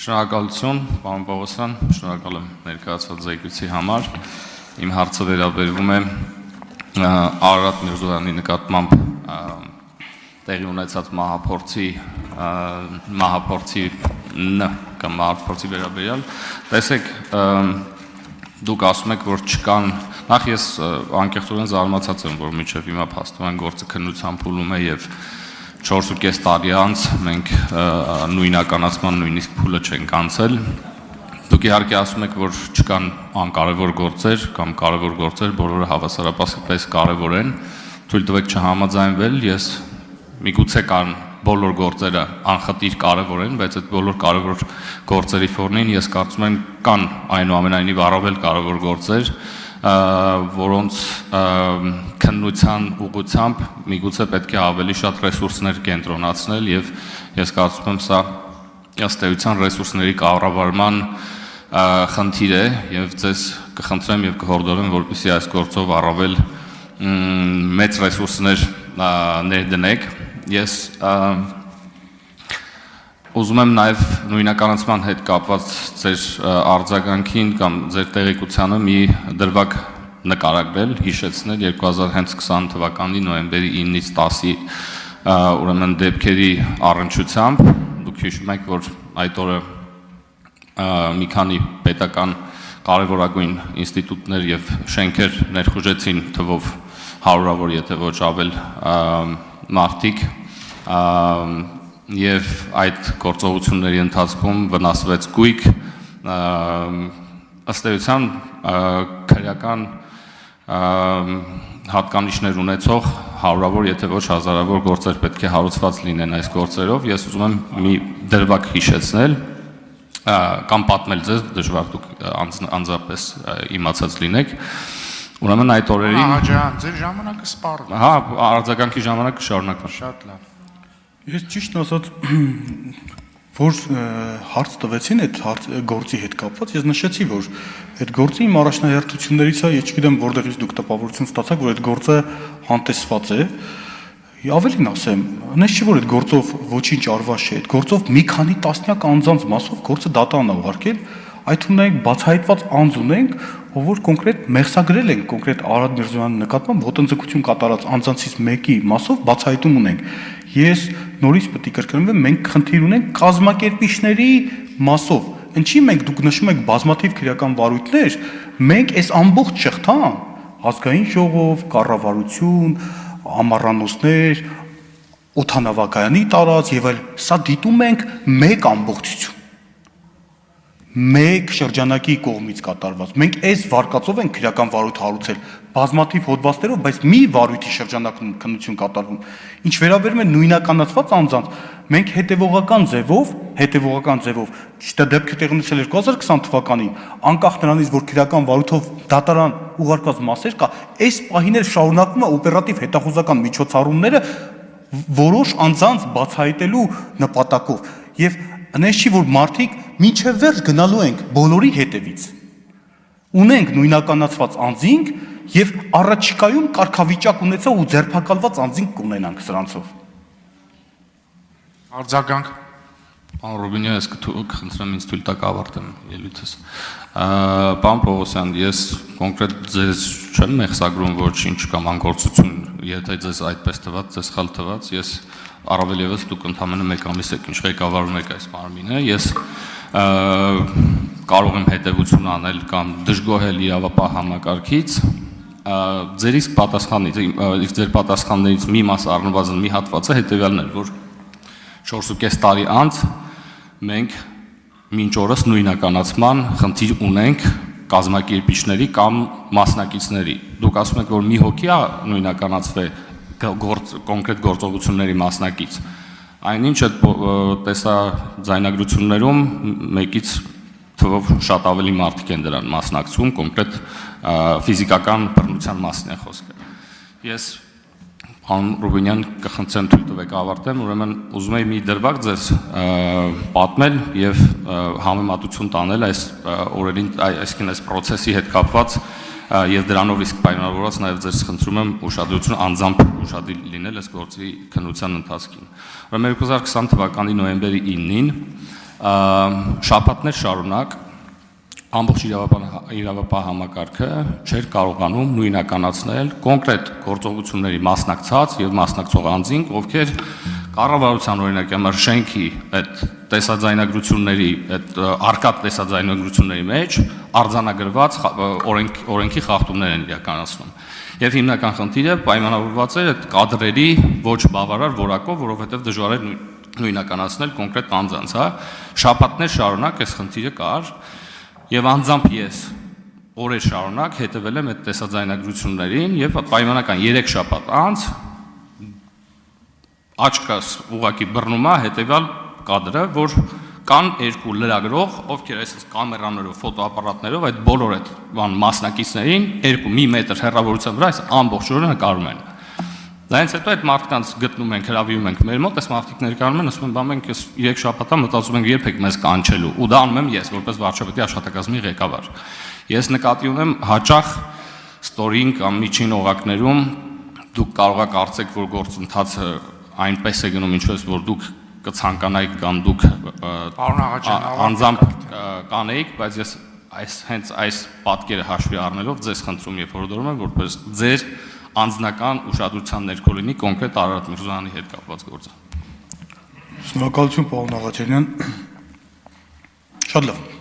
Շնորհակալություն, պարոն Պողոսյան, շնորհակալ եմ ներկայացված զեկույցի համար։ Իմ հարցը վերաբերվում է Արարատ Միրզոյանի նկատմամբ տեղի ունեցած մահափորձի վերաբերյալ։ Տեսեք, դուք ասում եք, որ չկան, նախ ես անկեղծորեն զարմացած եմ, որ մինչև հիմա փաստորեն գործը քննության փուլում է եւ 4.5 տարի անց մենք նույնականացման նույնիսկ փուլը չենք անցել։ Դուք իհարկե ասում եք, որ չկան անկարևոր գործեր կամ կարևոր գործեր, բոլորը հավասարապես կարևոր են։ Թույլ տվեք չհամաձայնվել, ես միգուցե կան բոլոր գործերը անխտիր կարևոր են, բայց այդ բոլոր կարևոր գործերի ֆոնին ես կարծում եմ կան այնուամենայնիվ առավել կարևոր գործեր, որոնց քննության ուղղությամբ միգուցե պետք է ավելի շատ ռեսուրսներ կենտրոնացնել եւ ես կարծում եմ սա ըստ էության ռեսուրսների կառավարման խնդիր է եւ ձեզ կխնդրեմ եւ կհորդորեմ, որպեսզի այս գործով առավել մեծ ռեսուրսներ ներդնեք։ Ես ուզում եմ նաև նույնականացման հետ կապված ձեր արձագանքին կամ ձեր տեղեկությանը մի դրվագ նկարագրել, հիշեցնել 2020 թվականի նոյեմբերի 9-ից 10-ի ուրեմն դեպքերի առնչությամբ։ Դուք հիշում եք, որ այդ օրը մի քանի պետական կարևորագույն ինստիտուտներ եւ շենքեր ներխուժեցին թվով հարյուրավոր, եթե ոչ ավել մարդիկ եւ այդ գործողությունների ընթացքում վնասվեց գույք, ըստ էության քրեական հատկանիշներ ունեցող հարյուրավոր, եթե ոչ հազարավոր գործեր պետք է հարուցված լինեն այս գործերով։ Ես ուզում եմ մի դրվագ հիշեցնել կամ պատմել ձեզ, դժվար դուք անձնապես իմացած լինեք։ Ուրեմն այդ օրերին Ահաջան, ձեր ժամանակը սպառվում է։ Հա, արձագանքի ժամանակը շարունակվի։ Շատ լավ։ Ես ճիշտ ասած, որ հարց տվեցին այդ գործի հետ կապված, ես նշեցի, որ այդ գործի իմ առաջնահերթություններից է, ես չգիտեմ որտեղից դուք տպավորություն ստացաք, որ այդ գործը անտեսված է։ Ավելին ասեմ, այնպես չի, որ այդ գործով ոչինչ արված չէ, այդ գործով մի քանի տասնյակ անձանց մասով գործը դատարան է ուղարկել, այդ ունենք բացահայտված անձ ունենք, ով որ կոնկրետ մեղսագրել են կոնկրետ Արարատ Միրզոյանի նկատմամբ ոտնձգություն կատարած անձանցից մեկի մասով բացահայտում ունենք։ Ես նորից պետք է կրկնվեմ, մենք խնդիր ունենք կազմակերպիչների մասով։ Ինչի մենք դուք նշում եք բազմաթիվ քրեական վարույթներ, մենք այս ամբողջ շղթան ազգային ժողով, կառավարություն, ամառանոցներ, օդանավակայանի տարած եւ այլ, սա դիտում ենք մեկ ամբողջություն։ Մեկ շրջանակի կողմից կատարված։ Մենք այս վարկածով ենք քրեական վարույթ հարուցել, բազմաթիվ հոդվածներով, բայց մի վարույթի շրջանակում քննություն կատարվում։ Ինչ վերաբերում է նույնականացված անձանց, մենք հետևողական ձևով, ճիշտ է դեպքը տեղի ունեցել 2020 թվականին, անկախ նրանից, որ քրեական վարույթով դատարան ուղարկված մասեր կա, այս պահին էլ շարունակվում է օպերատիվ հետախուզական միջոցառումները որոշ անձանց բացահայտելու նպատակով։ Եվ այնպես չի, որ մարդիկ մինչև վերջ գնալու ենք բոլորի հետևից։ Ունենք նույնականացված անձինք եւ առաջիկայում կարգավիճակ ունեցող ու ձերբակալված անձինք կունենանք սրանցով։ Արձագանք։ Պարոն Ռուբինյան, ես կխնդրեմ ինձ թույլ տաք ավարտեմ ելույթս։ Պարոն Պողոսյան, ես կոնկրետ ձեզ չեմ մեղսագրում ոչինչ կամ անգործություն, եթե ձեզ այդպես թվաց, ձեզ սխալ թվաց, ես առավել եւս դուք ընդամենը մեկ ամիս եք ինչ ղեկավարում եք այս մարմինը, ես կարող եմ հետևություն անել կամ դժգոհել իրավապահ համակարգից, ձեր իսկ պատասխանից, ձեր պատասխաններից մի մասը առնվազն մի հատվածը հետևյալն էր, որ 4.5 տարի անց մենք մինչ օրս նույնականացման խնդիր ունենք կազմակերպիչների կամ մասնակիցների։ Դուք ասում եք, որ մի հոգի է նույնականացվել կոնկրետ գործողությունների մասնակից։ Այնինչ այդ տեսա ձայնագրություններում մեկից թվով շատ ավելի մարդիկ են դրան մասնակցում, կոնկրետ ֆիզիկական բռնության մասին է խոսքը։ Ես Պարոն Ռուբինյան կխնդրեմ թույլ տվեք ավարտեմ, ուրեմն ուզում եի մի դրվագ ձեզ պատմել եւ համեմատություն տանել այս օրերին, այսինքն այս process-ի հետ կապված եւ դրանով իսկ պայմանավորված նաեւ ձեզ խնդրում եմ ուշադրություն անձամբ ուշադիր լինել այս գործի քննության ընթացքին։ Ուրեմն 2020 թվականի նոյեմբերի 9-ին շաբաթներ շարունակ ամբողջ իրավապահ համակարգը չէր կարողանում նույնականացնել կոնկրետ գործողությունների մասնակցած եւ մասնակցող անձինք, ովքեր կառավարության օրինակի համար շենքի այդ տեսաձայնագրությունների, այդ արկա տեսաձայնագրությունների մեջ արձանագրված օրենքի խախտումներ են իրականացնում։ Եվ հիմնական խնդիրը պայմանավորված է այդ կադրերի ոչ բավարար որակով, որովհետեւ դժվար է նույնականացնել կոնկրետ անձանց, հա, շաբաթներ շարունակ այս խնդիրը կար, եւ անձամբ ես օրեր շարունակ հետևել եմ այդ տեսաձայնագրություններին եւ պայմանական 3 շաբաթ անց աչքս ուղակի բռնում է հետեւյալ կադրը, որ կան երկու լրագրող, ովքեր այսպես կամերաներով, ֆոտոապարատներով այդ բոլոր այդ մասնակիցներին 1 մետր հեռավորության վրա այս ամբողջ օրը նկարում են։ Դրանից հետո այդ մարդկանց գտնում ենք, հրավիրում ենք մեր մոտ, այս մարդիկ ներկայանում են, ասում են, բան մենք 3 շաբաթա մտածում ենք երբեք մեզ կանչելու, ու դա անում եմ ես, որպես վարչապետի աշխատակազմի ղեկավար։ Ես նկատի ունեմ հաճախ ստորին կամ միջին օղակներում դուք կարող եք կարծեք, որ գործընթացը այնպես է գնում, ինչպես որ դուք կցանկանայիք կամ դուք անձամբ կանեիք, բայց ես հենց այս պատկերը հաշվի առնելով ձեզ խնդրում եւ հորդորում եմ, որպես ձեր անձնական ուշադրության ներքո լինի կոնկրետ Արարատ Միրզոյանի հետ կապված գործը։ Շնորհակալություն, պարոն Աղաջանյան։ Շատ լավ։